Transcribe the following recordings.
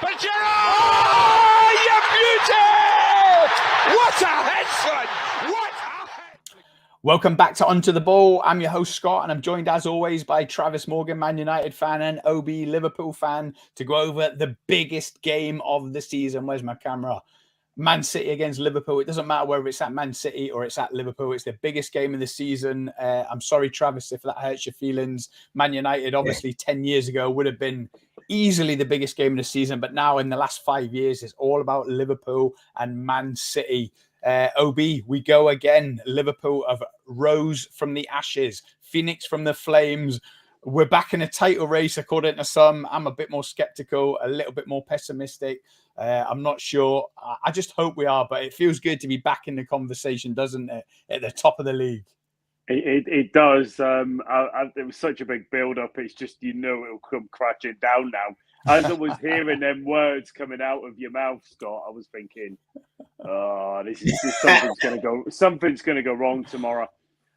But oh, you beauty! What a head, son! What a head! Welcome back to Onto the Ball. I'm your host, Scott, and I'm joined as always by Travis Morgan, Man United fan, and OB Liverpool fan, to go over the biggest game of the season. Where's my camera? Man City against Liverpool. It doesn't matter whether it's at Man City or it's at Liverpool. It's the biggest game of the season. I'm sorry, Travis, if that hurts your feelings. Man United, obviously, 10 years ago would have been easily the biggest game of the season. But now in the last 5 years, it's all about Liverpool and Man City. OB, we go again. Liverpool have rose from the ashes, Phoenix from the flames. We're back in a title race, according to some. I'm a bit more skeptical, a little bit more pessimistic. I'm not sure. I just hope we are, but it feels good to be back in the conversation, doesn't it? At the top of the league. It does. It was such a big build-up. It's just, it'll come crashing down now. As I was hearing them words coming out of your mouth, Scott, I was thinking, "Oh, something's going to go wrong tomorrow."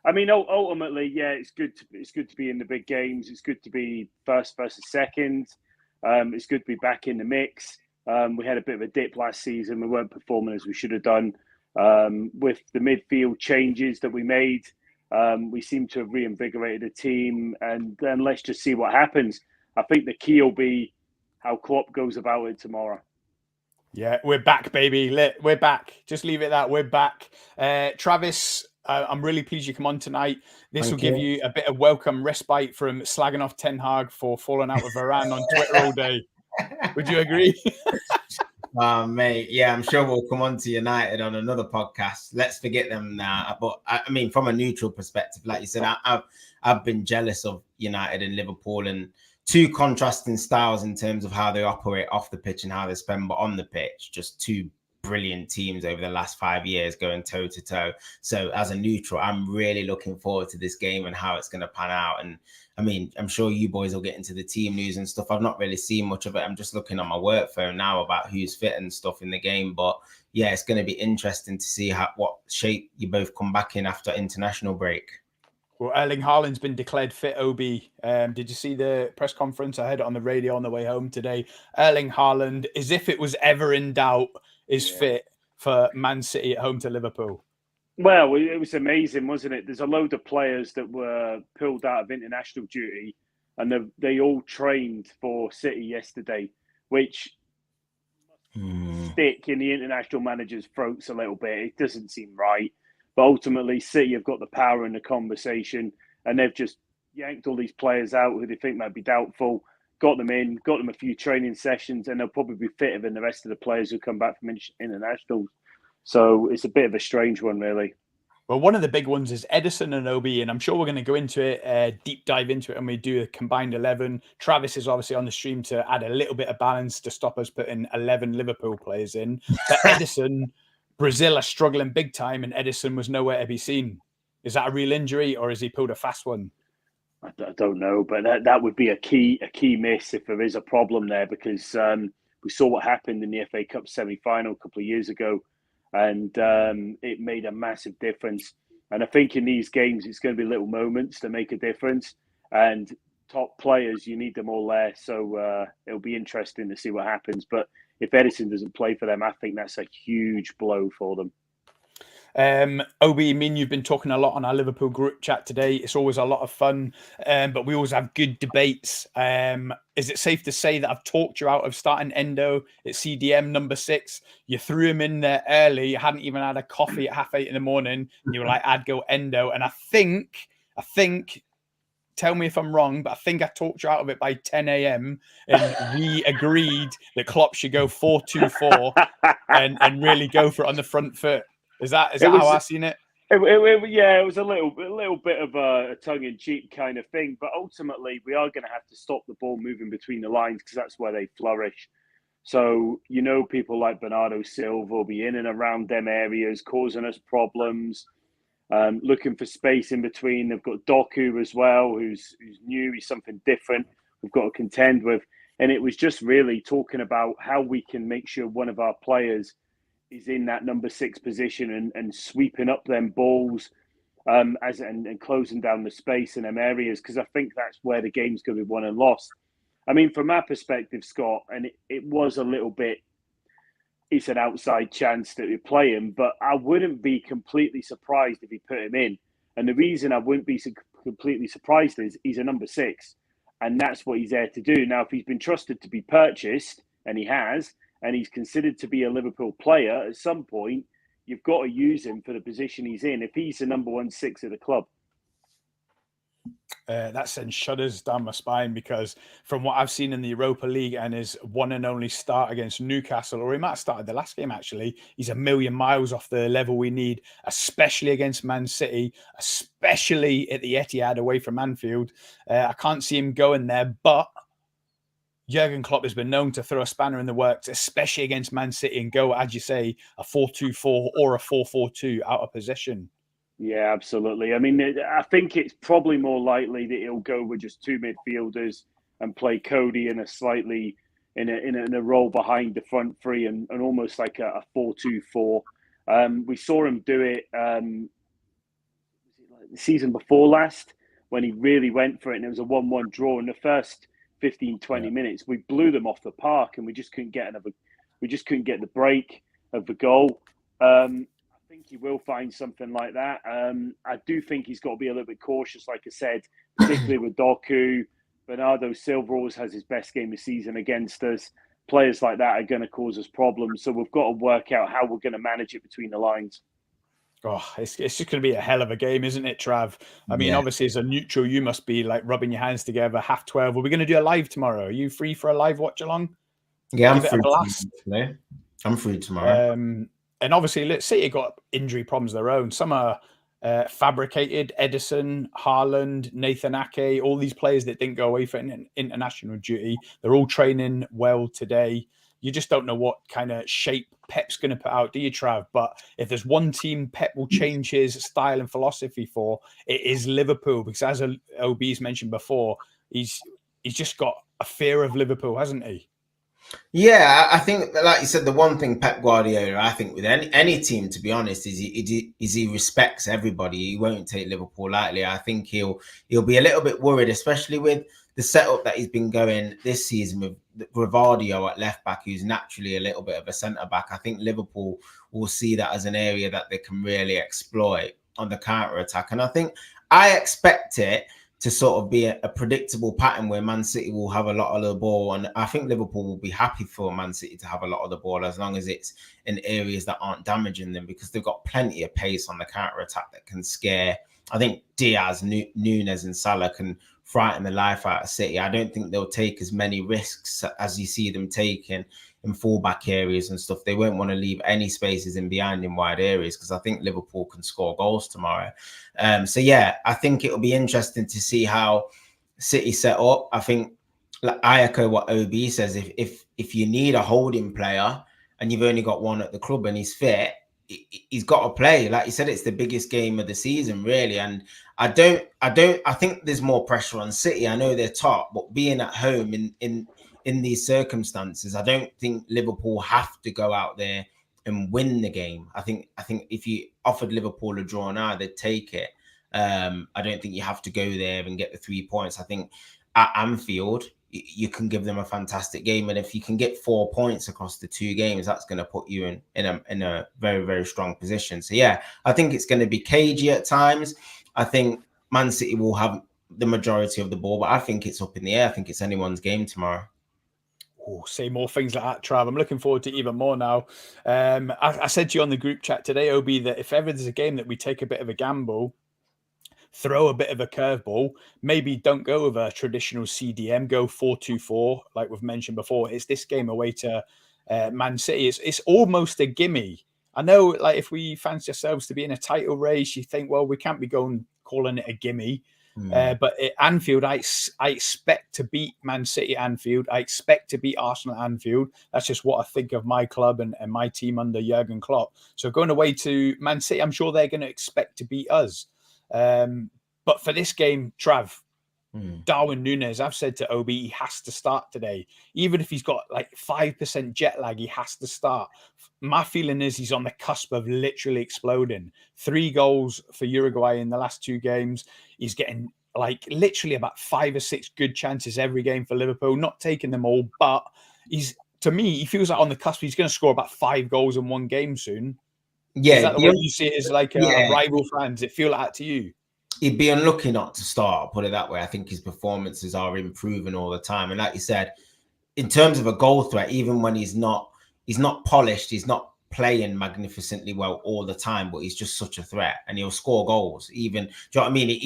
I mean, ultimately, yeah, it's good to be in the big games. It's good to be first versus second. It's good to be back in the mix. We had a bit of a dip last season. We weren't performing as we should have done. With the midfield changes that we made, we seem to have reinvigorated the team. And then let's just see what happens. I think the key will be how Klopp goes about it tomorrow. Yeah, we're back, baby. We're back. Just leave it at that. We're back. Travis, I'm really pleased you come on tonight. This will give you a bit of welcome respite from slagging off Ten Hag for falling out with Varane on Twitter all day. Would you agree? Mate, yeah, I'm sure we'll come on to United on another podcast. Let's forget them now. But I mean, from a neutral perspective, like you said, I've been jealous of United and Liverpool, and two contrasting styles in terms of how they operate off the pitch and how they spend, but on the pitch, just two brilliant teams over the last 5 years going toe to toe. So as a neutral, I'm really looking forward to this game and how it's going to pan out. And I mean, I'm sure you boys will get into the team news and stuff. I've not really seen much of it. I'm just looking on my work phone now about who's fit and stuff in the game. But yeah, it's going to be interesting to see what shape you both come back in after international break. Well, Erling Haaland's been declared fit, OB. Did you see the press conference? I heard it on the radio on the way home today. Erling Haaland, as if it was ever in doubt, is fit for Man City at home to Liverpool. Well, it was amazing, wasn't it? There's a load of players that were pulled out of international duty, and they all trained for City yesterday, which stick in the international manager's throats a little bit. It doesn't seem right. But ultimately, City have got the power in the conversation, and they've just yanked all these players out who they think might be doubtful, got them in, got them a few training sessions, and they'll probably be fitter than the rest of the players who come back from internationals. So it's a bit of a strange one, really. Well, one of the big ones is Edison and OB, and I'm sure we're going to go into it, deep dive into it, and we do a combined 11. Travis is obviously on the stream to add a little bit of balance to stop us putting 11 Liverpool players in. But Edison... Brazil are struggling big time, and Edison was nowhere to be seen. Is that a real injury, or has he pulled a fast one? I don't know, but that would be a key miss if there is a problem there, because we saw what happened in the FA Cup semi-final a couple of years ago, and it made a massive difference. And I think in these games, it's going to be little moments that make a difference. And top players, you need them all there. So it'll be interesting to see what happens. But if Edison doesn't play for them, I think that's a huge blow for them. Obi, I mean, you've been talking a lot on our Liverpool group chat today. It's always a lot of fun, but we always have good debates. Is it safe to say that I've talked you out of starting Endo at CDM number 6? You threw him in there early. You hadn't even had a coffee at 8:30 in the morning. You were like, I'd go Endo. And I think, tell me if I'm wrong, but I think I talked you out of it by 10 a.m. and we agreed that Klopp should go 4-2-4 and really go for it on the front foot. Is that how I've seen it? Yeah, it was a little bit of a tongue-in-cheek kind of thing, but ultimately we are going to have to stop the ball moving between the lines because that's where they flourish. So, people like Bernardo Silva will be in and around them areas, causing us problems. Looking for space in between. They've got Doku as well, who's new. He's something different we've got to contend with. And it was just really talking about how we can make sure one of our players is in that number 6 position and sweeping up them balls and closing down the space in them areas, because I think that's where the game's going to be won and lost. I mean, from our perspective, Scott, and it was a little bit, it's an outside chance that we play him, but I wouldn't be completely surprised if he put him in. And the reason I wouldn't be completely surprised is he's a number 6, and that's what he's there to do. Now, if he's been trusted to be purchased, and he has, and he's considered to be a Liverpool player, at some point, you've got to use him for the position he's in if he's the number 1/6 of the club. That sends shudders down my spine, because from what I've seen in the Europa League and his one and only start against Newcastle, or he might have started the last game actually, he's a million miles off the level we need, especially against Man City, especially at the Etihad away from Anfield. I can't see him going there, but Jurgen Klopp has been known to throw a spanner in the works, especially against Man City, and go, as you say, a 4-2-4 or a 4-4-2 out of possession. Yeah, absolutely. I mean, I think it's probably more likely that he'll go with just 2 midfielders and play Cody in a slightly in a role behind the front three, and almost like a 4-2-4. We saw him do it the season before last, when he really went for it, and it was a 1-1 draw in the first 15-20 minutes. We blew them off the park, and we just couldn't get the break of the goal. I think he will find something like that. I do think he's got to be a little bit cautious, like I said, particularly with Doku. Bernardo Silva always has his best game of season against us. Players like that are going to cause us problems. So we've got to work out how we're going to manage it between the lines. Oh, it's just going to be a hell of a game, isn't it, Trav? I mean, obviously, as a neutral, you must be like rubbing your hands together, 12:30. Are we going to do a live tomorrow? Are you free for a live watch along? Yeah, I'm free tomorrow. And obviously, let's say you got injury problems of their own. Some are fabricated. Edison, Haaland, Nathan Ake, all these players that didn't go away for international duty. They're all training well today. You just don't know what kind of shape Pep's going to put out, do you, Trav? But if there's one team Pep will change his style and philosophy for, it is Liverpool. Because as OB's mentioned before, he's just got a fear of Liverpool, hasn't he? Yeah, I think, like you said, the one thing Pep Guardiola, I think with any team, to be honest, is he respects everybody. He won't take Liverpool lightly. I think he'll be a little bit worried, especially with the setup that he's been going this season with Rivaldo at left back, who's naturally a little bit of a centre back. I think Liverpool will see that as an area that they can really exploit on the counter attack, and I expect it to sort of be a predictable pattern where Man City will have a lot of the ball. And I think Liverpool will be happy for Man City to have a lot of the ball, as long as it's in areas that aren't damaging them, because they've got plenty of pace on the counter-attack that can scare. I think Diaz, Nunes and Salah can frighten the life out of City. I don't think they'll take as many risks as you see them taking in fullback areas and stuff. They won't want to leave any spaces in behind in wide areas, because I think Liverpool can score goals tomorrow. So yeah, I think it'll be interesting to see how City set up. I think, like, I echo what OB says. If you need a holding player and you've only got one at the club and he's fit, he's got to play. Like you said, it's the biggest game of the season, really. And I think there's more pressure on City. I know they're top, but being at home in these circumstances, I don't think Liverpool have to go out there and win the game. I think if you offered Liverpool a draw now, they'd take it. I don't think you have to go there and get the 3 points. I think at Anfield, you can give them a fantastic game, and if you can get 4 points across the 2 games, that's going to put you in a very, very strong position. So yeah, I think it's going to be cagey at times. I think Man City will have the majority of the ball, but I think it's up in the air. I think it's anyone's game tomorrow. Oh, say more things like that, Trav. I'm looking forward to even more now. I said to you on the group chat today, OB, that if ever there's a game that we take a bit of a gamble, throw a bit of a curveball, maybe don't go with a traditional CDM, go 4-2-4, like we've mentioned before. It's this game away to Man City. It's almost a gimme. I know, like, if we fancy ourselves to be in a title race, you think, well, we can't be calling it a gimme. But at Anfield, I expect to beat Man City at Anfield. I expect to beat Arsenal at Anfield. That's just what I think of my club and my team under Jurgen Klopp. So going away to Man City, I'm sure they're going to expect to beat us. But for this game, Trav, Darwin Núñez, I've said to OB, he has to start today. Even if he's got like 5% jet lag, he has to start. My feeling is he's on the cusp of literally exploding. 3 goals for Uruguay in the last 2 games. He's getting like literally about 5 or 6 good chances every game for Liverpool, not taking them all, but to me, he feels like on the cusp, he's going to score about 5 goals in one game soon. Yeah, is that the way you see it as like a rival fan? Does it feel like that to you? He'd be unlucky not to start, put it that way. I think his performances are improving all the time. And like you said, in terms of a goal threat, even when he's not polished, he's not playing magnificently well all the time, but he's just such a threat and he'll score goals. Even, do you know what I mean?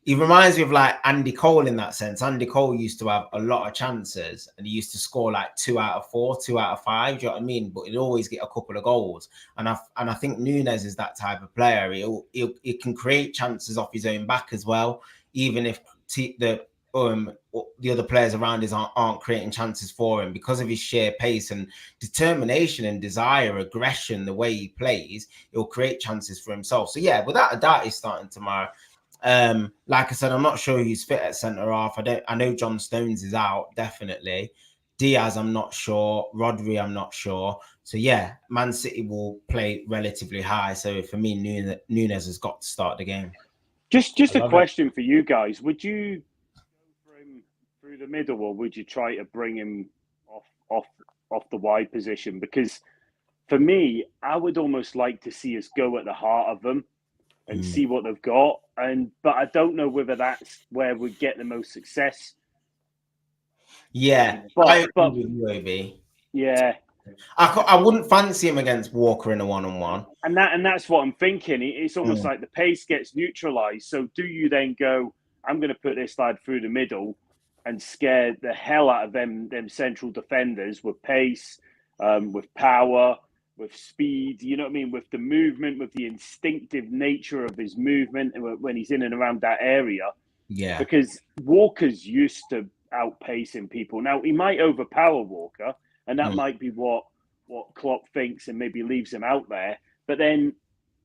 He reminds me of like Andy Cole in that sense. Andy Cole used to have a lot of chances and he used to score like 2 out of 4, 2 out of 5. Do you know what I mean? But he'd always get a couple of goals. And I think Núñez is that type of player. He can create chances off his own back as well, even if the other players around us aren't creating chances for him, because of his sheer pace and determination and desire, aggression, the way he plays, he'll create chances for himself. So yeah, without a doubt, he's starting tomorrow. Like I said, I'm not sure who's fit at centre half. I know John Stones is out, definitely. Diaz, I'm not sure. Rodri, I'm not sure. So yeah, Man City will play relatively high. So for me, Núñez has got to start the game. Just a question for you guys. Would you go for him through the middle, or would you try to bring him off the wide position? Because for me, I would almost like to see us go at the heart of them and see what they've got. But I don't know whether that's where we'd get the most success. Yeah, but I agree with you, Obi. Yeah, I wouldn't fancy him against Walker in a one-on-one. And that's what I'm thinking. It's almost like the pace gets neutralised. So do you then go, I'm going to put this lad through the middle and scare the hell out of them central defenders with pace, with power, with speed, you know what I mean? With the movement, with the instinctive nature of his movement when he's in and around that area. Yeah. Because Walker's used to outpacing people. Now, he might overpower Walker, and that might be what Klopp thinks and maybe leaves him out there. But then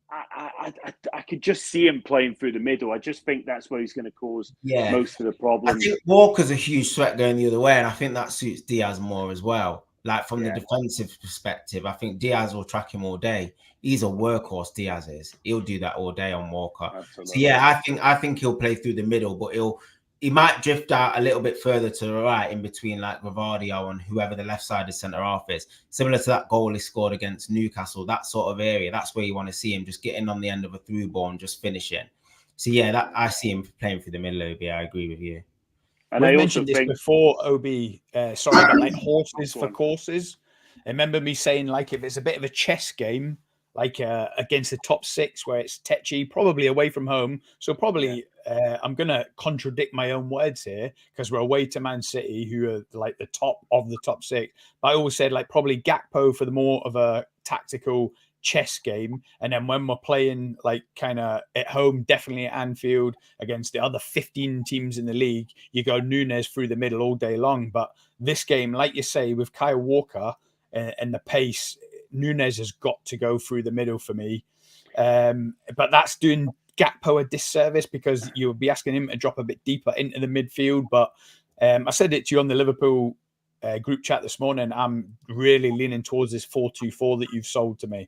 I could just see him playing through the middle. I just think that's where he's going to cause most of the problems. I think Walker's a huge threat going the other way, and I think that suits Diaz more as well. Like from the defensive perspective, I think Diaz will track him all day. He's a workhorse, Diaz is. He'll do that all day on Walker. Absolutely. So yeah, I think he'll play through the middle, but he might drift out a little bit further to the right in between like Rivardio and whoever the left side of centre half is. Similar to that goal he scored against Newcastle, that sort of area. That's where you want to see him, just getting on the end of a through ball and just finishing. So yeah, that I see him playing through the middle, Obi. I agree with you. And I mentioned this before, Obi. Sorry, but like horses for courses. I remember me saying, like, if it's a bit of a chess game, like against the top 6 where it's tetchy, probably away from home. So probably I'm going to contradict my own words here because we're away to Man City, who are like the top of the top 6. But I always said like probably Gakpo for the more of a tactical chess game. And then when we're playing like kind of at home, definitely at Anfield against the other 15 teams in the league, you go Núñez through the middle all day long. But this game, like you say, with Kyle Walker and the pace, Núñez has got to go through the middle for me. But that's doing Gakpo a disservice because you would be asking him to drop a bit deeper into the midfield. But I said it to you on the Liverpool group chat this morning. I'm really leaning towards this 4-2-4 that you've sold to me.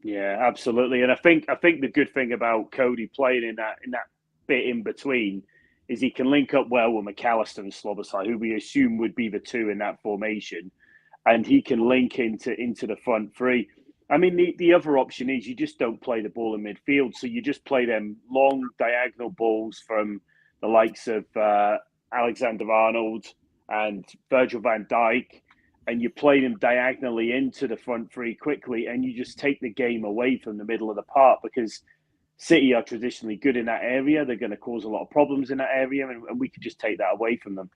Yeah, absolutely. And I think the good thing about Cody playing in that bit in between is he can link up well with McAllister and Slobosai, who we assume would be the 2 in that formation. And he can link into the front 3. I mean, the other option is you just don't play the ball in midfield. So you just play them long diagonal balls from the likes of Alexander-Arnold and Virgil van Dijk, and you play them diagonally into the front 3 quickly, and you just take the game away from the middle of the park because City are traditionally good in that area. They're going to cause a lot of problems in that area, and we could just take that away from them.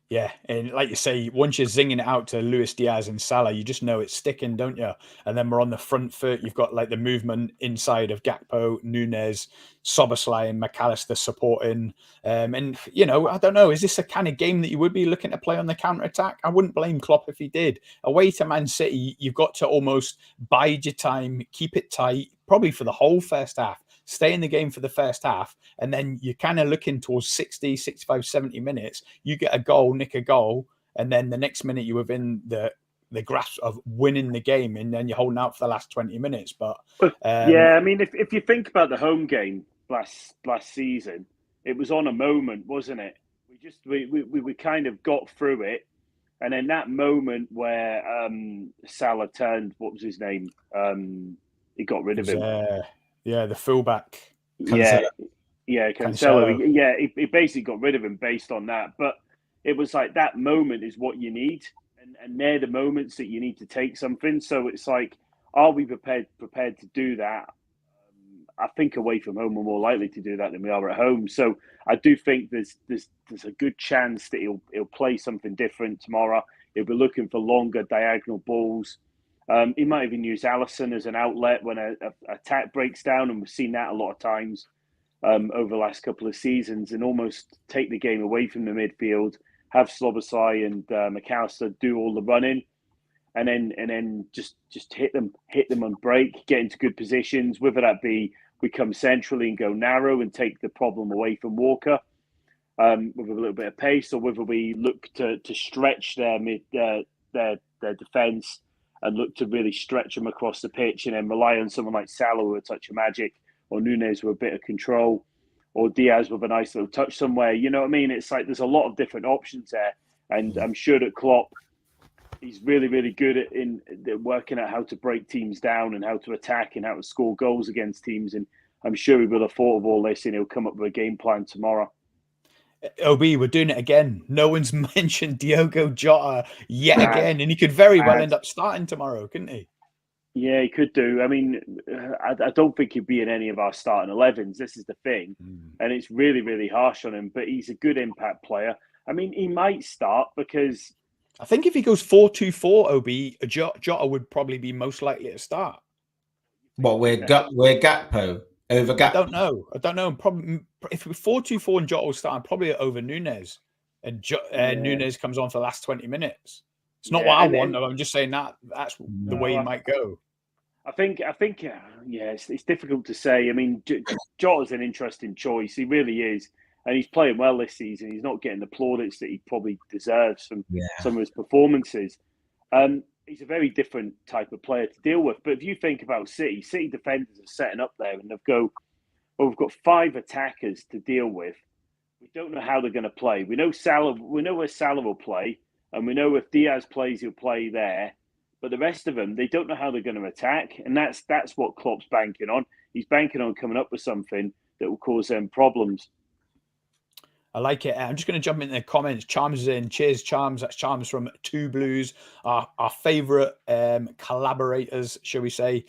Yeah, and like you say, once you're zinging it out to Luis Diaz and Salah, you just know it's sticking, don't you? And then we're on the front foot. You've got like the movement inside of Gakpo, Núñez, Szoboszlai and McAllister supporting. And, you know, I don't know, is this a kind of game that you would be looking to play on the counter-attack? I wouldn't blame Klopp if he did. Away to Man City, you've got to almost bide your time, keep it tight, probably for the whole first half. Stay in the game for the first half, and then you're kind of looking towards 60, 65, 70 minutes. You get a goal, nick a goal, and then the next minute you're within the grasp of winning the game, and then you're holding out for the last 20 minutes. But yeah, I mean, if you think about the home game last season, it was on a moment, wasn't it? We kind of got through it, and then that moment where Salah turned, what was his name? He got rid of him. The fullback. Yeah, Cancelo. Cancelo. He basically got rid of him based on that. But it was like that moment is what you need, and they're the moments that you need to take something. So it's like, are we prepared to do that? I think away from home we're more likely to do that than we are at home. So I do think there's a good chance that he'll play something different tomorrow. He'll be looking for longer diagonal balls. He might even use Alisson as an outlet when a attack breaks down, and we've seen that a lot of times over the last couple of seasons, and almost take the game away from the midfield, have Slobosai and McAllister do all the running, and then just hit them on break, get into good positions, whether that be we come centrally and go narrow and take the problem away from Walker with a little bit of pace, or whether we look to stretch their defence and look to really stretch them across the pitch, and then rely on someone like Salah with a touch of magic, or Nunez with a bit of control, or Diaz with a nice little touch somewhere. You know what I mean? It's like there's a lot of different options there, and I'm sure that Klopp, he's really, really good at working out how to break teams down and how to attack and how to score goals against teams. And I'm sure he will have thought of all this, and he'll come up with a game plan tomorrow. OB, we're doing it again. No one's mentioned Diogo Jota yet again, and he could very well end up starting tomorrow, couldn't he? Yeah, he could do. I mean, I don't think he'd be in any of our starting 11s. This is the thing. And it's really, really harsh on him, but he's a good impact player. I mean, he might start because I think if he goes 4-2-4, OB, Jota would probably be most likely to start. What, we're Gakpo over Gakpo? I don't know. Probably if we're 4-2-4 and Jota will start, probably over Nunez, and Nunez comes on for the last 20 minutes. It's not what I want. I'm just saying that's the way he might go. I think, it's difficult to say. I mean, Jota's an interesting choice. He really is. And he's playing well this season. He's not getting the plaudits that he probably deserves from some of his performances. He's a very different type of player to deal with. But if you think about City defenders are setting up there, and we've got 5 attackers to deal with. We don't know how they're going to play. We know where Salah will play, and we know if Diaz plays, he'll play there. But the rest of them, they don't know how they're going to attack, and that's what Klopp's banking on. He's banking on coming up with something that will cause them problems. I like it. I'm just going to jump into the comments. Charms is in. Cheers, Charms. That's Charms from Two Blues, our favourite collaborators, shall we say.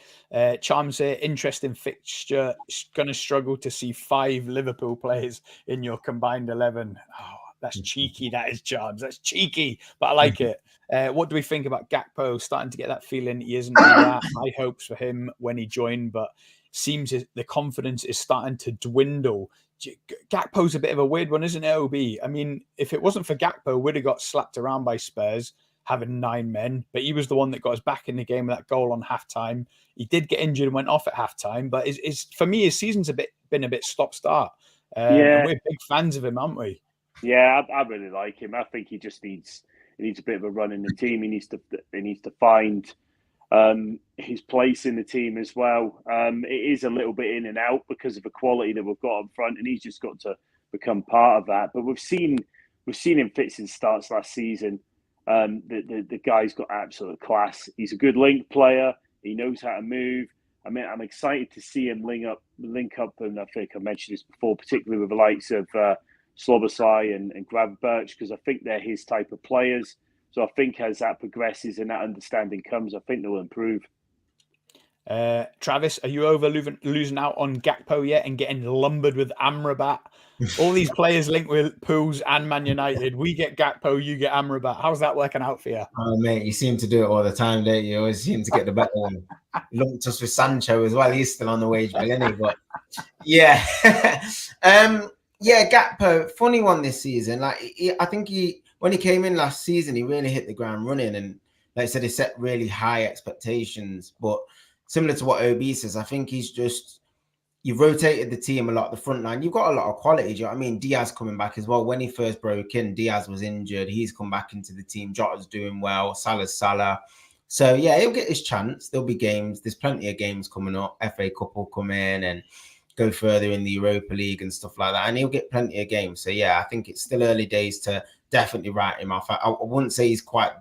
Charms here, interesting fixture. Going to struggle to see 5 Liverpool players in your combined 11. Oh, that's cheeky. That is, Charms. That's cheeky, but I like it. What do we think about Gakpo? Starting to get that feeling he isn't that. High hopes for him when he joined, but seems the confidence is starting to dwindle. Gakpo's a bit of a weird one, isn't it, OB? I mean, if it wasn't for Gakpo, we'd have got slapped around by Spurs, having 9 men, but he was the one that got us back in the game with that goal on halftime. He did get injured and went off at halftime, but for me, his season's been a bit stop-start. And we're big fans of him, aren't we? Yeah, I really like him. I think he just needs a bit of a run in the team. He needs to find his place in the team as well. It is a little bit in and out because of the quality that we've got up front, and he's just got to become part of that. But we've seen him fits in starts last season. The guy's got absolute class. He's a good link player. He knows how to move. I mean, I'm excited to see him link up, and I think I mentioned this before, particularly with the likes of Slobosai and Gravenberch, because I think they're his type of players. So I think as that progresses and that understanding comes, I think they'll improve. Travis, are you over losing out on Gakpo yet and getting lumbered with Amrabat? All these players linked with Pools and Man United. We get Gakpo, you get Amrabat. How's that working out for you? Oh, mate, you seem to do it all the time, don't you? You always seem to get the better one. Lumped us with Sancho as well. He's still on the wage bill, isn't he? But yeah. Gakpo, funny one this season. I think when he came in last season, he really hit the ground running, and like I said, he set really high expectations. But similar to what OB says, I think you've rotated the team a lot. The front line, you've got a lot of quality. Do you know what I mean? Diaz coming back as well. When he first broke in, Diaz was injured. He's come back into the team. Jota's doing well. Salah's Salah. So yeah, he'll get his chance. There'll be games. There's plenty of games coming up. FA Cup will come in, and go further in the Europa League and stuff like that, and he'll get plenty of games. So yeah, I think it's still early days to definitely write him off. I wouldn't say he's quite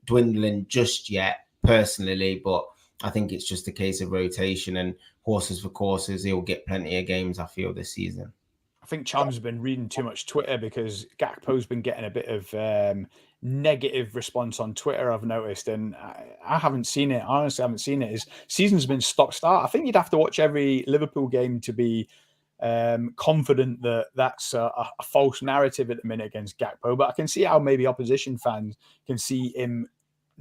dwindling just yet personally, but I think it's just a case of rotation and horses for courses. He'll get plenty of games, I feel, this season. I think Cham's been reading too much Twitter because Gakpo's been getting a bit of negative response on Twitter, I've noticed, and I haven't seen it. Honestly, I haven't seen it. His season's been stop-start. I think you'd have to watch every Liverpool game to be confident that that's a false narrative at the minute against Gakpo. But I can see how maybe opposition fans can see him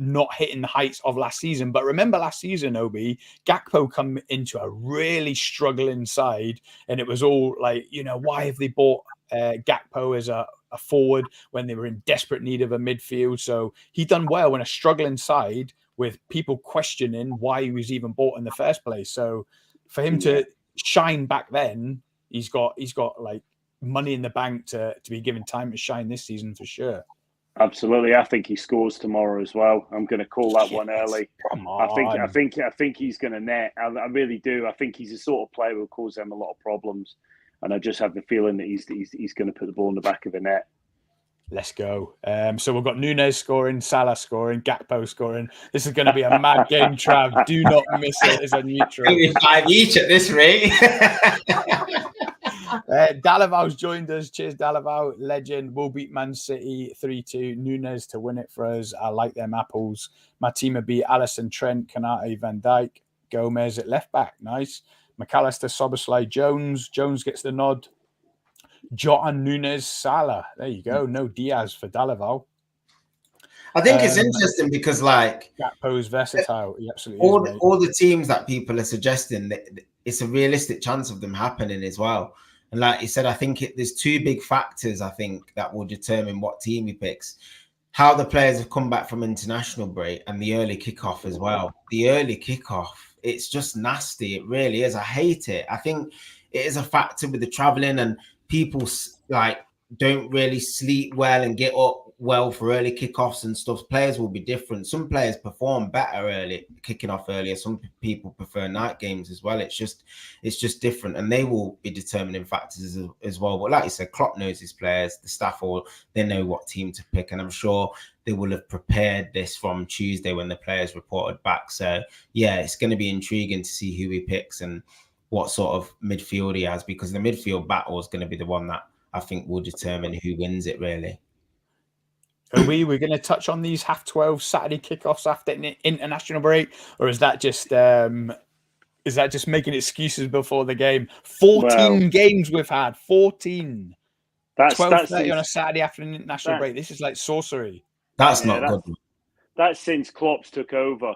not hitting the heights of last season. But remember last season, Obi, Gakpo come into a really struggling side, and it was all like, why have they bought Gakpo as a forward when they were in desperate need of a midfield? So he done well in a struggling side with people questioning why he was even bought in the first place. So for him to shine back then, he's got like money in the bank to be given time to shine this season for sure. Absolutely, I think he scores tomorrow as well. I'm going to call that one early. Come on. I think he's going to net. I really do. I think he's the sort of player who will cause them a lot of problems, and I just have the feeling that he's going to put the ball in the back of the net. Let's go. So we've got Nunez scoring, Salah scoring, Gakpo scoring. This is going to be a mad game, Trav. Do not miss it as a neutral. 5 each at this rate. Dalaval's joined us. Cheers, Dalaval. Legend. We'll beat Man City 3-2. Nunez to win it for us. I like them apples. My team would be Alisson, Trent, Kanate, Van Dijk, Gomez at left back. Nice. McAllister, Soboslai, Jones. Jones gets the nod. Jota, Nunez, Salah. There you go. No Diaz for Dalaval. I think it's interesting because, like, Gakpo's versatile. He absolutely all the teams that people are suggesting, that it's a realistic chance of them happening as well. And like you said, I think there's two big factors, I think, that will determine what team he picks. How the players have come back from international break and the early kickoff as well. The early kickoff, it's just nasty. It really is. I hate it. I think it is a factor with the traveling, and people like don't really sleep well and get up well for early kickoffs and stuff. Players will be different. Some players perform better early, kicking off earlier. Some people prefer night games as well. It's just different, and they will be determining factors as well. But like you said, Klopp knows his players, the staff they know what team to pick, and I'm sure they will have prepared this from Tuesday when the players reported back. So yeah, it's going to be intriguing to see who he picks and what sort of midfield he has, because the midfield battle is going to be the one that I think will determine who wins it, really. Are we're going to touch on these 12:30 Saturday kickoffs after international break, or is that just making excuses before the game? 14 games we've had. 14. That's 12:30 on a Saturday after an international break. This is like sorcery. That's not good. That's since Klopp's took over.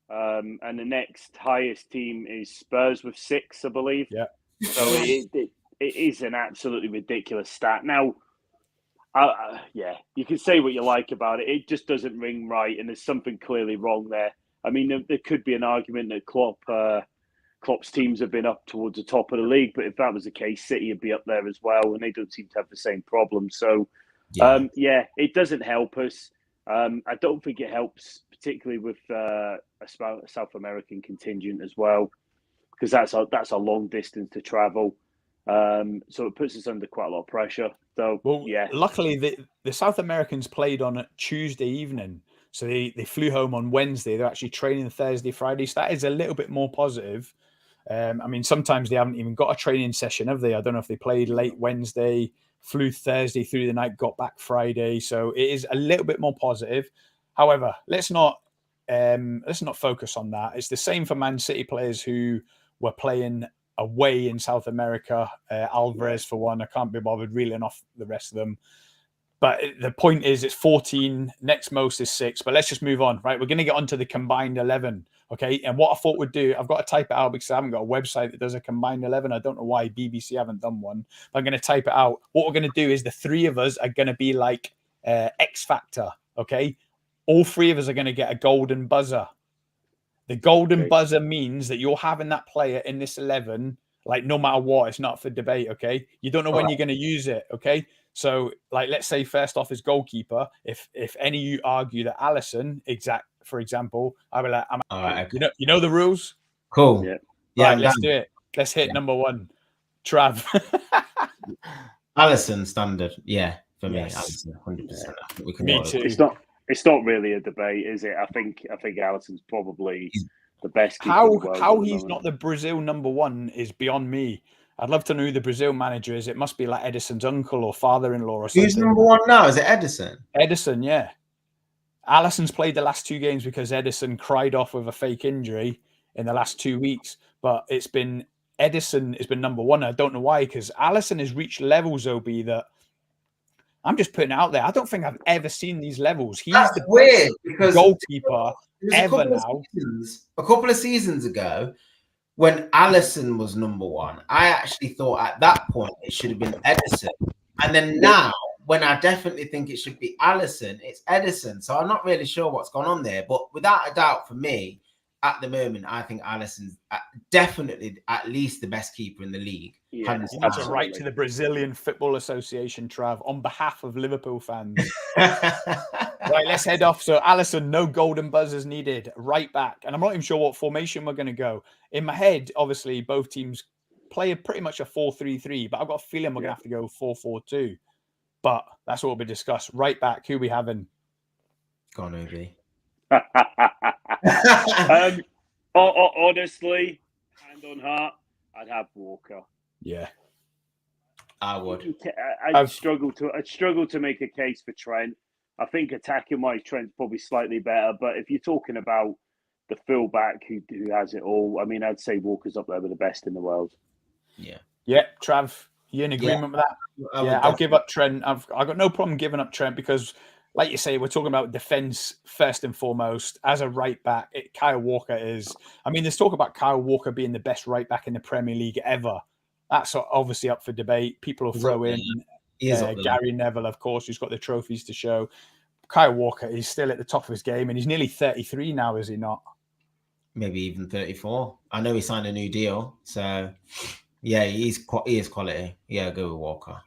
And the next highest team is Spurs with 6, I believe. Yeah. So it is an absolutely ridiculous stat. Now, you can say what you like about it. It just doesn't ring right, and there's something clearly wrong there. I mean, there could be an argument that Klopp's teams have been up towards the top of the league, but if that was the case, City would be up there as well, and they don't seem to have the same problem. So, it doesn't help us. I don't think it helps, particularly with a South American contingent as well, because that's a long distance to travel. So it puts us under quite a lot of pressure. So, luckily the South Americans played on a Tuesday evening, so they flew home on Wednesday. They're actually training Thursday, Friday, so that is a little bit more positive. I mean, sometimes they haven't even got a training session, have they? I don't know if they played late Wednesday, flew Thursday through the night, got back Friday, so it is a little bit more positive. However, let's not focus on that. It's the same for Man City players who were playing away in South America. Alvarez, for one, I can't be bothered reeling off the rest of them. But the point is, it's 14. Next most is 6. But let's just move on, right? We're going to get onto the combined 11, okay? And what I thought we'd do, I've got to type it out because I haven't got a website that does a combined 11. I don't know why BBC haven't done one. But I'm going to type it out. What we're going to do is the three of us are going to be like X Factor, okay? All three of us are going to get a golden buzzer. The golden buzzer means that you're having that player in this 11, like no matter what, it's not for debate, okay? You don't know when you're going to use it, okay? So, like, let's say first off is goalkeeper. If any of you argue that Alisson, for example, I'll be like, you know the rules? Cool. Yeah, right, let's do it. Let's hit number 1. Trav. Alisson standard, yeah, for me, Yes. Alisson, 100%. I think we can Me all too. It's not really a debate, is it? I think Alisson's probably the best keeper in the world. How he's not the Brazil #1 is beyond me. I'd love to know who the Brazil manager is. It must be like Edison's uncle or father-in-law or something. Who's #1 now? Is it Edison? Edison, yeah. Alisson's played the last 2 games because Edison cried off with a fake injury in the last 2 weeks. But it's been Edison has been #1. I don't know why, because Alisson has reached levels, OB, that I'm just putting it out there. I don't think I've ever seen these levels. He's the weird because goalkeeper ever now. A couple of seasons ago, when Alisson was #1, I actually thought at that point it should have been Edison. And then now, when I definitely think it should be Alisson, it's Edison. So I'm not really sure what's gone on there. But without a doubt, for me, at the moment, I think Alisson's definitely at least the best keeper in the league. Yeah, He needs a right to the Brazilian Football Association, Trav, on behalf of Liverpool fans. Right, let's head off. So, Alisson, no golden buzzers needed. Right back. And I'm not even sure what formation we're going to go. In my head, obviously, both teams play pretty much a 4-3-3, but I've got a feeling we're going to have to go 4-4-2. But that's what will be discussed. Right back, who we having? Go on, OB. Honestly, hand on heart, I'd have Walker. Yeah, I would. I'd struggle to make a case for Trent. I think attacking wise, Trent's probably slightly better. But if you're talking about the fullback who has it all, I mean, I'd say Walker's up there with the best in the world. Yeah. Trav, you in agreement with that? I'll give up Trent. I've got no problem giving up Trent because, like you say, we're talking about defense first and foremost. As a right back, Kyle Walker is. I mean, there's talk about Kyle Walker being the best right back in the Premier League ever. That's obviously up for debate. People will throw in Gary Neville, of course, who's got the trophies to show. Kyle Walker is still at the top of his game, and he's nearly 33 now, is he not? Maybe even 34. I know he signed a new deal, so yeah, he is quality. Yeah, go with Walker.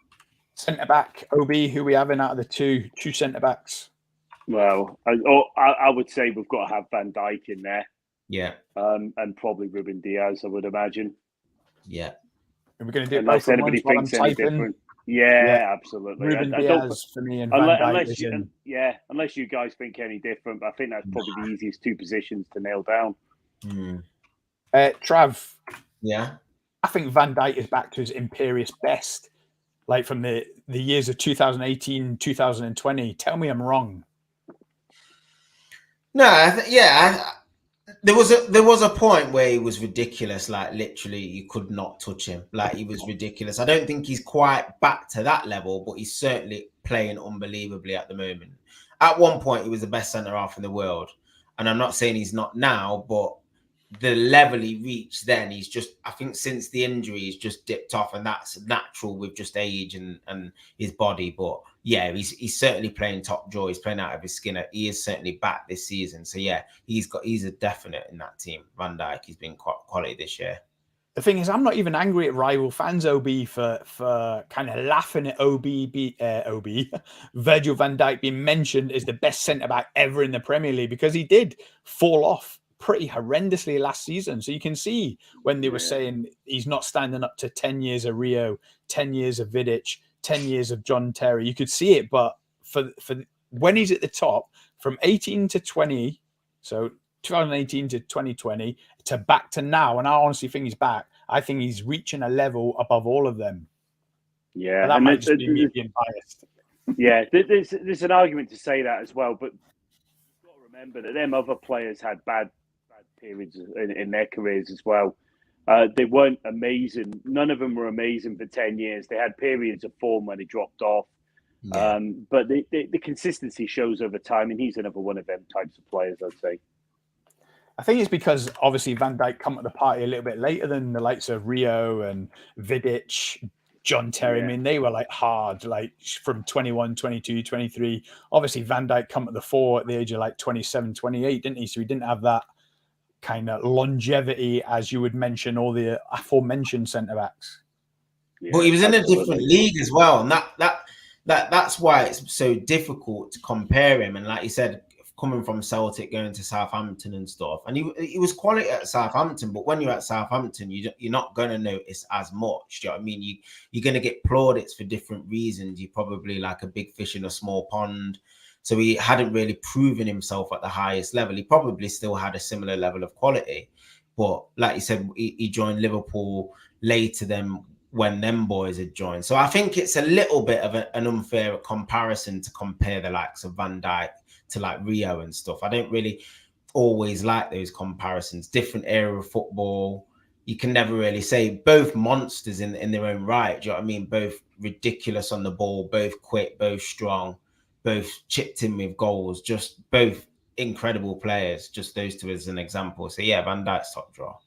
Centre back, OB, who we having out of the two centre backs? Well, I would say we've got to have Van Dijk in there. Yeah. And probably Ruben Diaz, I would imagine. Yeah. Are we going to do it unless both anybody thinks any different? Yeah, absolutely. Ruben Diaz for me and Van Dijk unless you guys think any different, but I think that's probably the easiest two positions to nail down. Trav. Yeah. I think Van Dijk is back to his imperious best, like from the years of 2018, 2020. Tell me I'm wrong. No, there was a point where he was ridiculous. Like literally, you could not touch him. Like he was ridiculous. I don't think he's quite back to that level, but he's certainly playing unbelievably at the moment. At one point, he was the best centre half in the world, and I'm not saying he's not now, but the level he reached then, I think since the injury, he's just dipped off, and that's natural with just age and his body. But yeah, he's certainly playing top draw. He's playing out of his skin. He is certainly back this season. So yeah, he's a definite in that team. Van Dijk, he's been quality this year. The thing is, I'm not even angry at rival fans, OB, for kind of laughing at OB Virgil van Dijk being mentioned as the best centre-back ever in the Premier League, because he did fall off pretty horrendously last season. So you can see when they were saying he's not standing up to 10 years of Rio, 10 years of Vidic, 10 years of John Terry. You could see it, but for when he's at the top, from 18 to 20, so 2018 to 2020, to back to now, and I honestly think he's back. I think he's reaching a level above all of them. Yeah, but that might just be me being biased. Yeah, there's an argument to say that as well, but you've got to remember that them other players had bad periods in their careers as well. They weren't amazing. None of them were amazing for 10 years. They had periods of form when they dropped off. Yeah. But the consistency shows over time, and he's another one of them types of players, I'd say. I think it's because obviously Van Dijk come to the party a little bit later than the likes of Rio and Vidic, John Terry. I mean, they were like hard, like from 21, 22, 23. Obviously, Van Dijk come to the fore at the age of like 27, 28, didn't he? So he didn't have that kind of longevity as you would mention all the aforementioned centre-backs. Yeah, but he was in a different league as well. And that's why it's so difficult to compare him. And like you said, coming from Celtic, going to Southampton and stuff. And he was quality at Southampton, but when you're at Southampton, you're not going to notice as much. Do you know what I mean? You're going to get plaudits for different reasons. You're probably like a big fish in a small pond. So he hadn't really proven himself at the highest level. He probably still had a similar level of quality. But like you said, he joined Liverpool later than when them boys had joined. So I think it's a little bit of an unfair comparison to compare the likes of Van Dijk to like Rio and stuff. I don't really always like those comparisons. Different era of football. You can never really say. Both monsters in their own right. Do you know what I mean? Both ridiculous on the ball, both quick, both strong, both chipped in with goals, just both incredible players. Just those two as an example. So yeah, Van Dijk's top draw.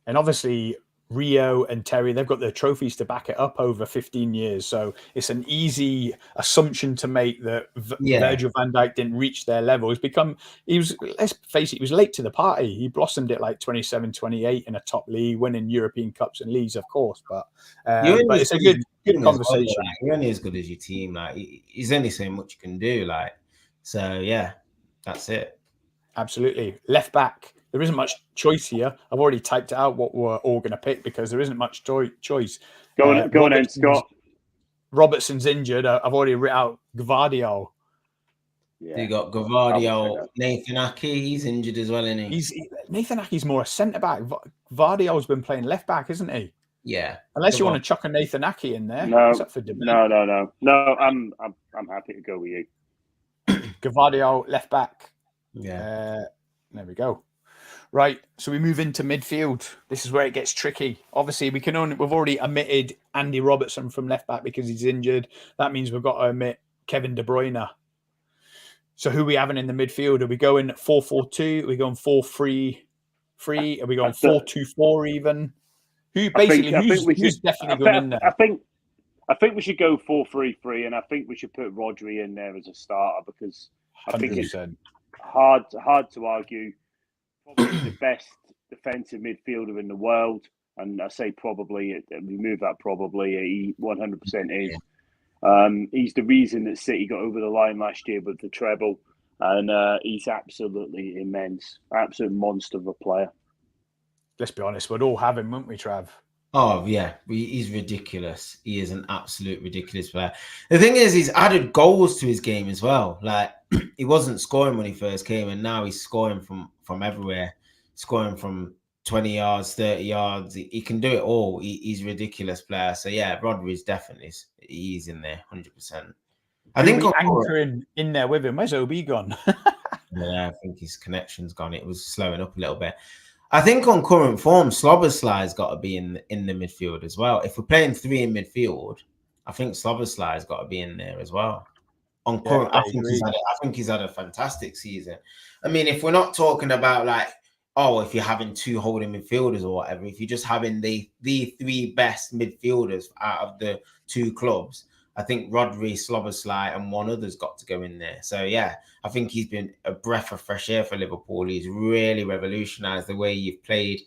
And obviously Rio and Terry, they've got their trophies to back it up over 15 years. So it's an easy assumption to make that Virgil van Dijk didn't reach their level. Let's face it, he was late to the party. He blossomed at like 27, 28 in a top league, winning European Cups and leagues, of course. But it's a good conversation. Well, you're only as good as your team. Like, he's only so much you can do. Like, so yeah, that's it. Absolutely. Left back. There isn't much choice here. I've already typed out what we're all going to pick because there isn't much choice. Go on then, Scott. Robertson's injured. I've already written out Gvardiol. Yeah. You got Gvardiol, Nathan Ake. He's injured as well, isn't he? Nathan Ake's more a centre back. Gvardiol's been playing left back, isn't he? Yeah. Unless you want to chuck a Nathan Ake in there. No, I'm happy to go with you. Gvardiol, left back. Yeah. There we go. Right, so we move into midfield. This is where it gets tricky. Obviously, we've already omitted Andy Robertson from left back because he's injured. That means we've got to omit Kevin De Bruyne. So who are we having in the midfield? Are we going 4-4-2? Are we going 4-3-3? Are we going 4-2-4 even? Who's definitely going in there? I think we should go 4-3-3, and I think we should put Rodri in there as a starter because I 100%. Think it's hard to argue. Probably the best defensive midfielder in the world, and I say probably. Remove that probably. He 100% is. He's the reason that City got over the line last year with the treble, and he's absolutely immense, absolute monster of a player. Let's be honest, we'd all have him, wouldn't we, Trav? Oh yeah, he's ridiculous. He is an absolute ridiculous player. The thing is, he's added goals to his game as well. Like he wasn't scoring when he first came, and now he's scoring from everywhere, scoring from 20 yards, 30 yards. He can do it all. He's a ridiculous player. So yeah, Rodri's definitely he's in there, 100%. I think anchoring in there with him. Where's OB gone? Yeah, I think his connection's gone. It was slowing up a little bit. I think on current form, Szoboszlai's got to be in the midfield as well. If we're playing three in midfield, I think Szoboszlai's got to be in there as well. On current, I think he's had a fantastic season. I mean, if we're not talking about like, if you're having two holding midfielders or whatever, if you're just having the three best midfielders out of the two clubs, I think Rodri, Szoboszlai, and one other's got to go in there. So yeah, I think he's been a breath of fresh air for Liverpool. He's really revolutionised the way you've played.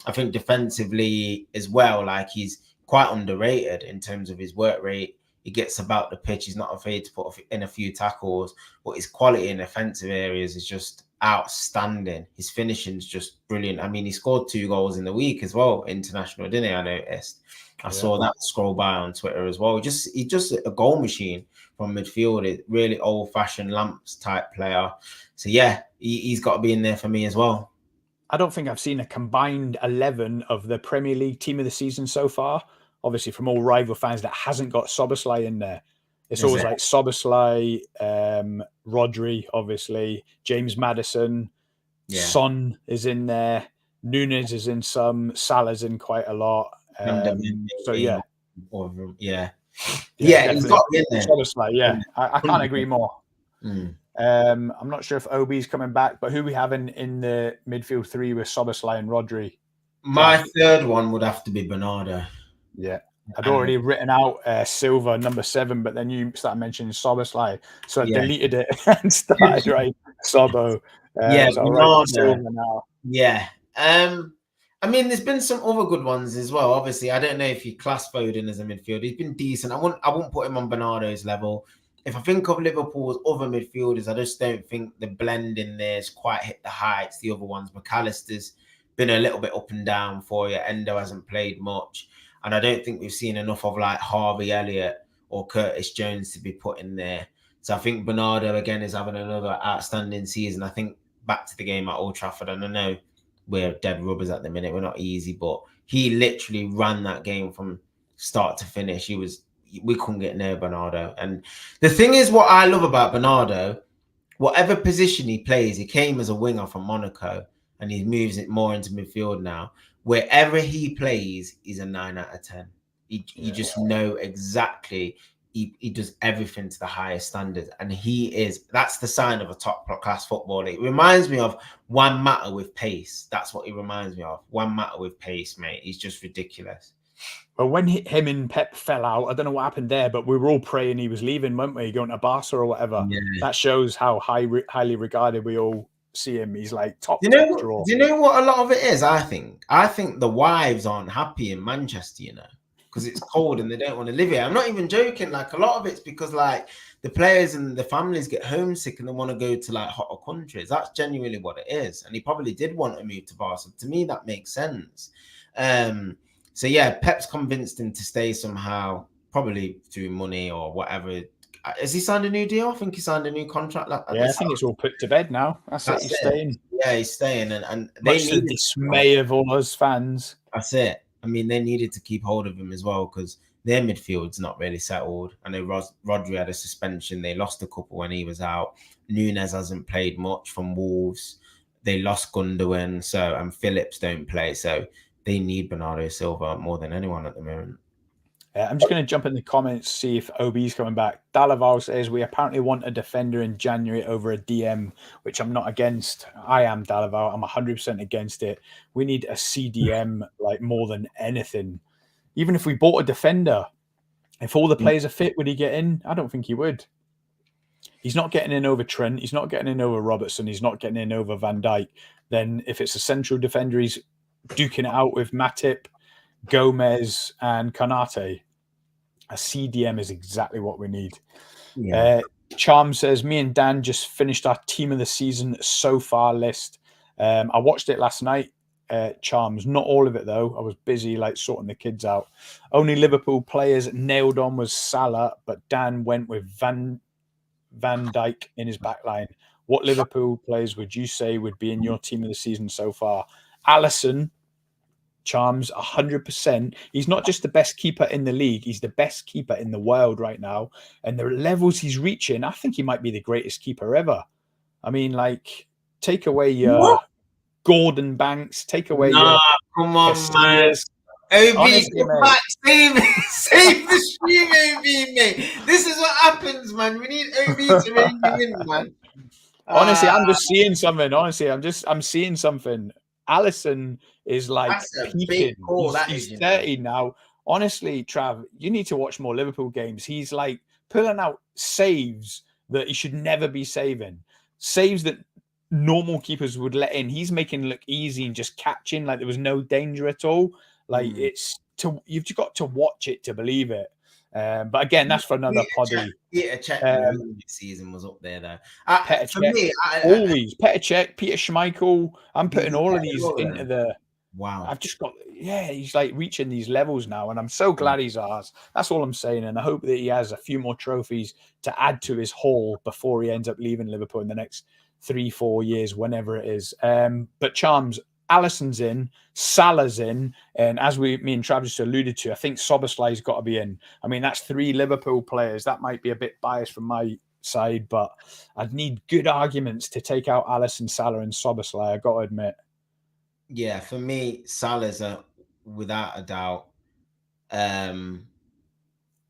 I think defensively as well, like he's quite underrated in terms of his work rate. He gets about the pitch. He's not afraid to put in a few tackles, but his quality in offensive areas is just outstanding. His finishing's just brilliant. I mean, he scored 2 goals in the week as well, international, didn't he? I noticed. I saw that scroll by on Twitter as well. He's just a goal machine from midfield. A really old-fashioned Lamps type player. So yeah, he's got to be in there for me as well. I don't think I've seen a combined 11 of the Premier League team of the season so far. Obviously, from all rival fans, that hasn't got Szoboszlai in there. It's always like Szoboszlai, Rodri, obviously, James Maddison, Son is in there, Nunes is in some, Salah's in quite a lot. So yeah, he's got in there. Szoboszlai, I can't agree more. I'm not sure if OB's coming back, but who we have in the midfield 3 with Szoboszlai and Rodri? My third one would have to be Bernardo. Yeah. I'd already written out Silva, number 7, but then you started mentioning Szoboszlai. So I deleted it and started writing Sobo. Silva now. Yeah. I mean, there's been some other good ones as well. Obviously, I don't know if you class Foden as a midfielder. He's been decent. I wouldn't put him on Bernardo's level. if I think of Liverpool's other midfielders, I just don't think the blend in there's quite hit the heights. The other ones, McAllister's been a little bit up and down for you. Endo hasn't played much. And I don't think we've seen enough of like Harvey Elliott or Curtis Jones to be put in there. So I think Bernardo, again, is having another outstanding season. I think back to the game at Old Trafford, and I know we're dead rubbers at the minute. We're not easy, but he literally ran that game from start to finish. We couldn't get near Bernardo. And the thing is, what I love about Bernardo, whatever position he plays, he came as a winger from Monaco and he moves it more into midfield now. Wherever he plays, he's a 9 out of 10. You just know exactly. He does everything to the highest standards. And that's the sign of a top class footballer. It reminds me of Juan Mata with pace. That's what he reminds me of. Juan Mata with pace, mate. He's just ridiculous. Well, when him and Pep fell out, I don't know what happened there, but we were all praying he was leaving, weren't we? Going to Barca or whatever. Yeah. That shows how highly regarded we all see him. He's like top draw. Do you know what a lot of it is? I think the wives aren't happy in Manchester, because it's cold and they don't want to live here. I'm not even joking. Like, a lot of it's because like the players and the families get homesick and they want to go to like hotter countries. That's genuinely what it is. And he probably did want to move to Barca. To me, that makes sense. So yeah, Pep's convinced him to stay somehow, probably through money or whatever. Has he signed a new deal? I think he signed a new contract. Yeah, I think it's all put to bed now. That's it. He's staying. Yeah, he's staying, and they need the dismay of all us fans. That's it. I mean, they needed to keep hold of him as well because their midfield's not really settled. I know Rodri had a suspension. They lost a couple when he was out. Nunes hasn't played much from Wolves. They lost Gundogan, and Phillips don't play. So they need Bernardo Silva more than anyone at the moment. I'm just going to jump in the comments, see if OB's coming back. Dalaval says, we apparently want a defender in January over a DM, which I'm not against. I am Dalaval. I'm 100% against it. We need a CDM like more than anything. Even if we bought a defender, if all the players are fit, would he get in? I don't think he would. He's not getting in over Trent. He's not getting in over Robertson. He's not getting in over Van Dijk. Then if it's a central defender, he's duking it out with Matip, Gomez and Kanate. A CDM is exactly what we need. Yeah. Charm says, me and Dan just finished our team of the season so far list. I watched it last night. Charms, not all of it though. I was busy like sorting the kids out. Only Liverpool players nailed on was Salah, but Dan went with Van Dijk in his back line. What Liverpool players would you say would be in your team of the season so far? Alisson, Charms, 100%. He's not just the best keeper in the league, he's the best keeper in the world right now. And the levels he's reaching, I think he might be the greatest keeper ever. I mean, like, take away your Gordon Banks, take away your... Come on, man. OB, come back, save the stream, OB, mate. This is what happens, man. We need OB to really win, man. Honestly, I'm just seeing something. Honestly, I'm seeing something. Alisson is like peaking. He's 30 now. Honestly, Trav, you need to watch more Liverpool games. He's like pulling out saves that he should never be saving. Saves that normal keepers would let in. He's making it look easy and just catching like there was no danger at all. Like you've got to watch it to believe it. But again, that's for another poddy. Peter Cech season was up there though. For me, always Petr Cech, Peter Schmeichel. I'm putting all of these into the. Wow. I've just got he's like reaching these levels now, and I'm so glad he's ours. That's all I'm saying, and I hope that he has a few more trophies to add to his haul before he ends up leaving Liverpool in the next 3-4 years, whenever it is. But Charms, Alisson's in, Salah's in, and as me and Travis alluded to, I think Szoboszlai's got to be in. I mean, that's 3 Liverpool players. That might be a bit biased from my side, but I'd need good arguments to take out Alisson, Salah, and Szoboszlai. I got to admit. Yeah, for me, Salah's without a doubt. Van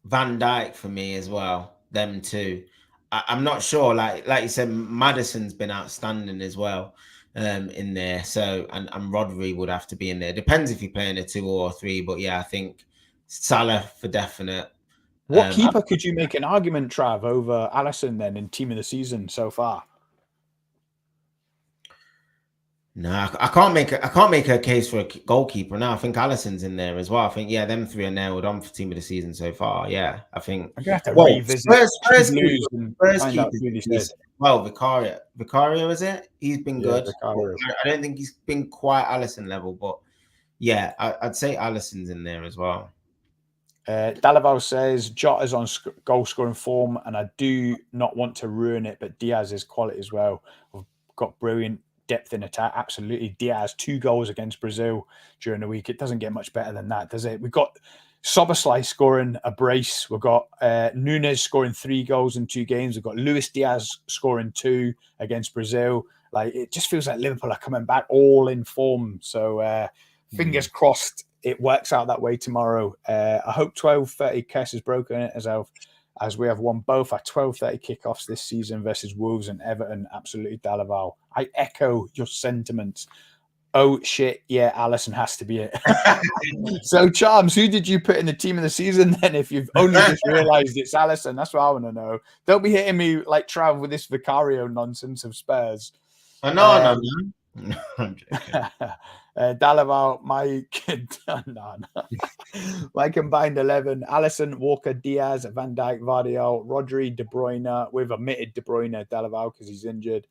Dijk for me as well. Them two. I'm not sure. Like you said, Maddison's been outstanding as well. In there, so and Rodri would have to be in there. Depends if you're playing a 2 or 3, but yeah, I think Salah for definite. What keeper could you make an argument, Trav, over Alisson then in team of the season so far? No, I can't make a case for a goalkeeper now. I think Alisson's in there as well. I think them three are nailed on for team of the season so far. Yeah, I think. I'm gonna have to Well, revisit Spurs Blues and find out keeper. who they said. Well, Vicario is it? He's been Yeah, good. Vicario. I don't think he's been quite Alisson level, but yeah, I'd say Alisson's in there as well. Dalaval says Jota's on goal scoring form, and I do not want to ruin it, but Diaz is quality as well. We've got brilliant depth in attack. Absolutely. Diaz, 2 goals against Brazil during the week. It doesn't get much better than that, does it? We've got Soboslai scoring a brace. We've got Nunes scoring 3 goals in 2 games. We've got Luis Diaz scoring 2 against Brazil. Like, it just feels like Liverpool are coming back all in form. So fingers crossed it works out that way tomorrow. I hope 12:30 Kess is broken it as we have won both our 12:30 kickoffs this season versus Wolves and Everton. Absolutely, Dalaval. I echo your sentiments. Oh shit, yeah, Alisson has to be it. So, Charms, who did you put in the team of the season then? If you've only just realised it's Alisson, that's what I want to know. Don't be hitting me like Trav with this Vicario nonsense of Spurs. No. I'm joking. Dalaval, my combined 11: Alisson, Walker, Diaz, Van Dijk, Vardiol, Rodri, De Bruyne. We've omitted De Bruyne, Dalaval, because he's injured.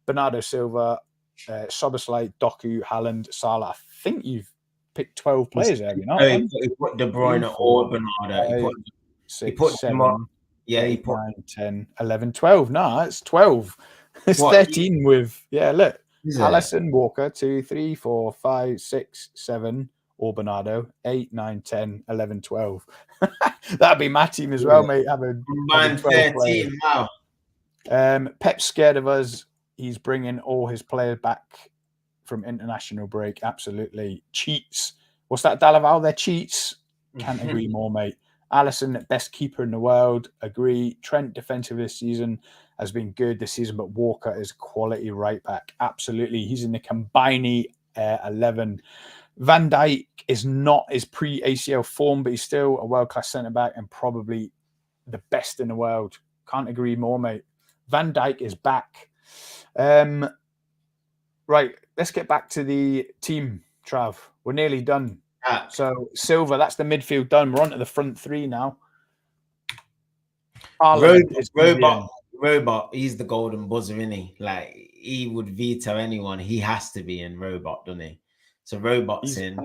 Bernardo Silva, Soboslai, Doku, Haaland, Salah. I think you've picked 12 players, have you not? He put De Bruyne or Bernardo. He put 7, yeah, 8, 9, 10, 11, 12. No, it's 12. It's What? 13 with, look. Is it? Alisson, Walker, 2, 3, 4, 5, 6, 7, or Bernardo, 8, 9, 10, 11, 12. That'd be my team as well, mate. Having 12 13, players. wow. Pep's scared of us. He's bringing all his players back from international break. Absolutely. Cheats. What's that, Dalaval? They're cheats. Can't agree more, mate. Alisson, best keeper in the world. Agree. Trent, defensive this season, has been good this season, but Walker is quality right back. Absolutely. He's in the combined 11. Van Dijk is not his pre-ACL form, but he's still a world-class centre-back and probably the best in the world. Can't agree more, mate. Van Dijk is back. Right, let's get back to the team, Trav. We're nearly done. So, Silva, that's the midfield done. We're on to the front 3 now. Robot, he's the golden buzzer, isn't he? Like, he would veto anyone. He has to be in Robot, doesn't he? So Robot's in.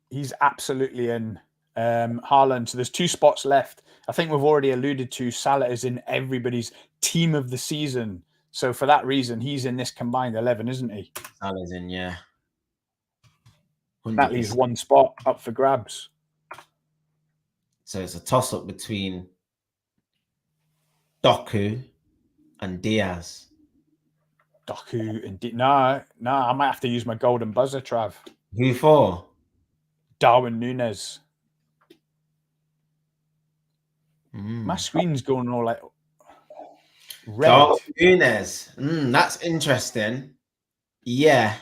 He's absolutely in. Haaland. So there's 2 spots left. I think we've already alluded to Salah is in everybody's team of the season. So for that reason, he's in this combined 11, isn't he? Salah's in, yeah. 100%. That leaves 1 spot up for grabs. So it's a toss-up between Doku and Diaz. Doku and no, I might have to use my golden buzzer, Trav. Who for? Darwin Núñez. My screen's going all like red. Darwin Núñez. That's interesting. Yeah,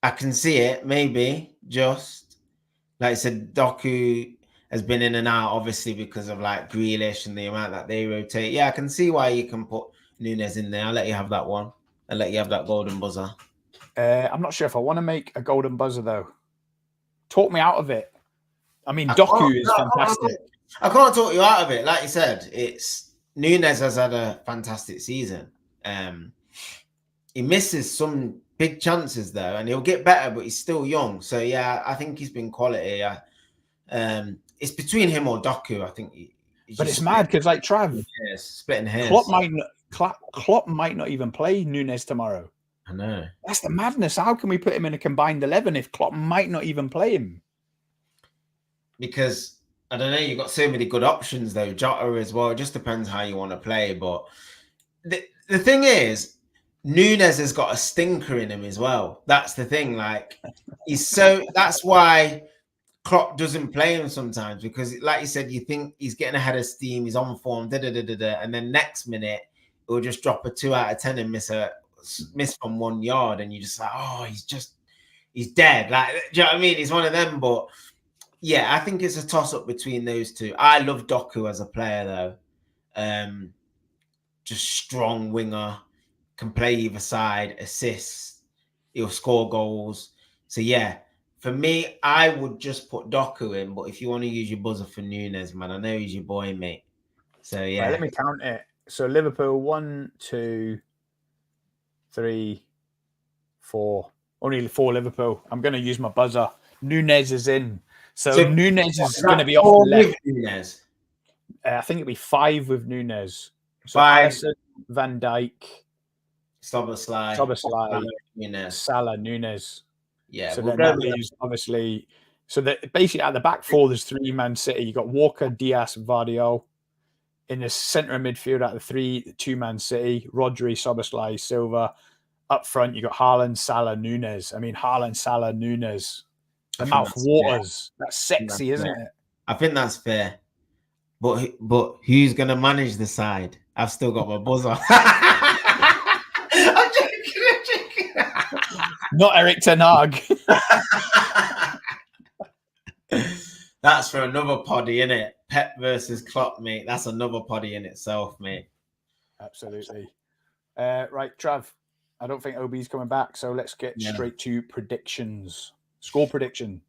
I can see it. Maybe just like I said, Doku has been in and out, obviously, because of like Grealish and the amount that they rotate. Yeah, I can see why you can put Núñez in there. I'll let you have that one. I'll let you have that golden buzzer. I'm not sure if I want to make a golden buzzer, though. Talk me out of it. I mean, Doku is fantastic. I can't talk you out of it. Like you said, it's Núñez has had a fantastic season. He misses some big chances, though, and he'll get better, but he's still young. So, yeah, I think he's been quality. It's between him or Doku, I think. But it's mad because, like, Trav, splitting hairs. Klopp might not even play Núñez tomorrow. I know. That's the madness. How can we put him in a combined 11 if Klopp might not even play him? Because, I don't know, you've got so many good options, though. Jota as well. It just depends how you want to play. But the thing is, Núñez has got a stinker in him as well. That's the thing. Like, that's why Klopp doesn't play him sometimes, because, like you said, you think he's getting ahead of steam, he's on form, and then next minute he'll just drop a 2 out of 10 and miss from 1 yard, and you just like, oh, he's dead. Like, do you know what I mean? He's one of them. But yeah, I think it's a toss up between those two. I love Doku as a player, though. Just strong winger, can play either side, assists. He'll score goals. So yeah, for me, I would just put Doku in. But if you want to use your buzzer for Nunes, man, I know he's your boy, mate. So yeah, Right, let me count it. So Liverpool 1, 2, 3, 4. Only 4 Liverpool. I'm going to use my buzzer. Nunes is in. So Nunes is going to be off the left. Nunes. I think it'll be 5 with Nunes. So 5. Alisson, Van Dijk, Szoboszlai, Nunes. Salah, Nunes. Yeah, So we'll then that leaves obviously. So that basically at the back 4, there's 3 Man City. You got Walker, Diaz, Vardio. In the centre of midfield at the 3, 2 Man City, Rodri, Szoboszlai, Silva. Up front, you got Haaland, Salah, Nunes. I mean, Haaland, Salah, Nunes. The mouth waters. Fair. That's sexy, isn't it? I think that's fair. But who's going to manage the side? I've still got my buzzer. I'm joking. Not Eric Ten Hag. That's for another poddy, innit? Pep versus Klopp, mate. That's another poddy in itself, mate. Absolutely. Right, Trav. I don't think OB's coming back, so let's get straight to predictions. Score prediction.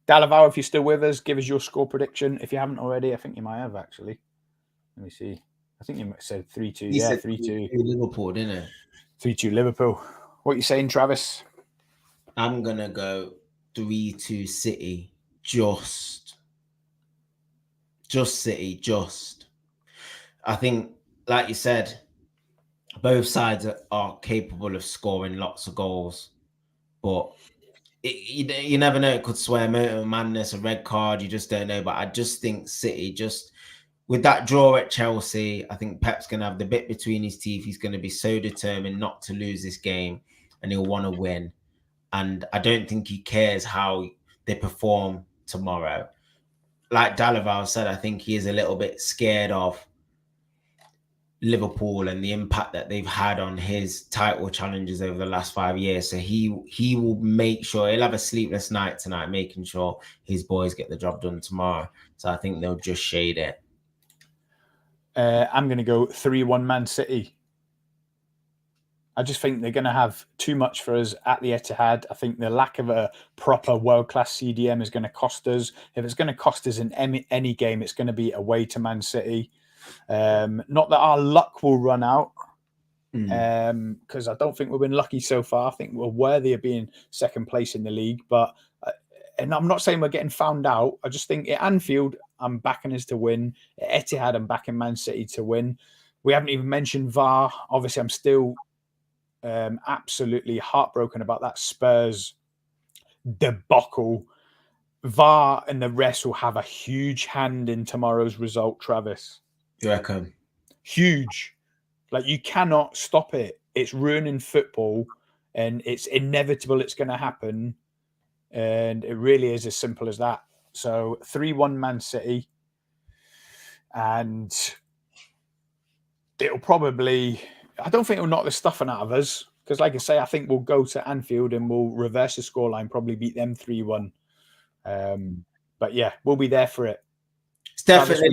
Dalavao, if you're still with us, give us your score prediction. If you haven't already, I think you might have, actually. Let me see. I think you might have said 3-2. Yeah, 3-2. Liverpool, didn't it? 3-2 Liverpool. What are you saying, Travis? I'm going to go 3-2 City. Just City. I think, like you said, both sides are capable of scoring lots of goals, but you never know. It could swear motor madness, a red card. You just don't know. But I just think City, just with that draw at Chelsea, I think Pep's going to have the bit between his teeth. He's going to be so determined not to lose this game, and he'll want to win. And I don't think he cares how they perform tomorrow. Like Dalaval said, I think he is a little bit scared of Liverpool and the impact that they've had on his title challenges over the last 5 years. So he will make sure he'll have a sleepless night tonight, making sure his boys get the job done tomorrow. So I think they'll just shade it. I'm going to go 3-1 Man City. I just think they're going to have too much for us at the Etihad. I think the lack of a proper world-class CDM is going to cost us. If it's going to cost us in any game, it's going to be away to Man City. Not that our luck will run out, because I don't think we've been lucky so far. I think we're worthy of being second place in the league, but and I'm not saying we're getting found out. I just think at Anfield, I'm backing us to win. At Etihad, I'm backing Man City to win. We haven't even mentioned VAR. Obviously, I'm still absolutely heartbroken about that Spurs debacle. VAR and the rest will have a huge hand in tomorrow's result, Travis. You reckon? Huge. Like, you cannot stop it. It's ruining football, and it's inevitable it's going to happen. And it really is as simple as that. So 3-1 Man City. And it'll probably, I don't think it'll knock the stuffing out of us. Because like I say, I think we'll go to Anfield and we'll reverse the scoreline, probably beat them 3-1. But yeah, we'll be there for it. It's definitely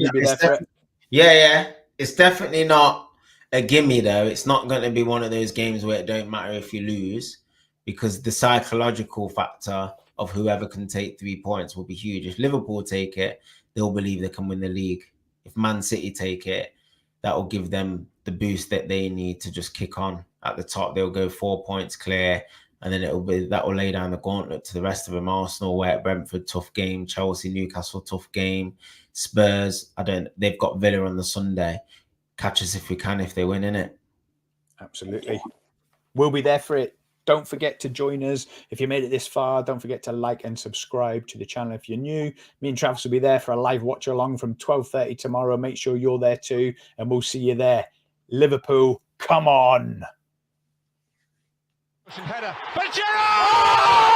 Yeah. It's definitely not a gimme though. It's not going to be one of those games where it don't matter if you lose, because the psychological factor of whoever can take 3 points will be huge. If Liverpool take it, they'll believe they can win the league. If Man City take it, that will give them the boost that they need to just kick on at the top. They'll go 4 points clear, and then that will lay down the gauntlet to the rest of them. Arsenal, away at Brentford, tough game. Chelsea, Newcastle, tough game. Spurs, they've got Villa on the Sunday. Catch us if we can, if they win, innit? Absolutely. We'll be there for it. Don't forget to join us. If you made it this far, don't forget to like and subscribe to the channel if you're new. Me and Travis will be there for a live watch along from 12:30 tomorrow. Make sure you're there too, and we'll see you there. Liverpool, come on. Header. But Gerrard!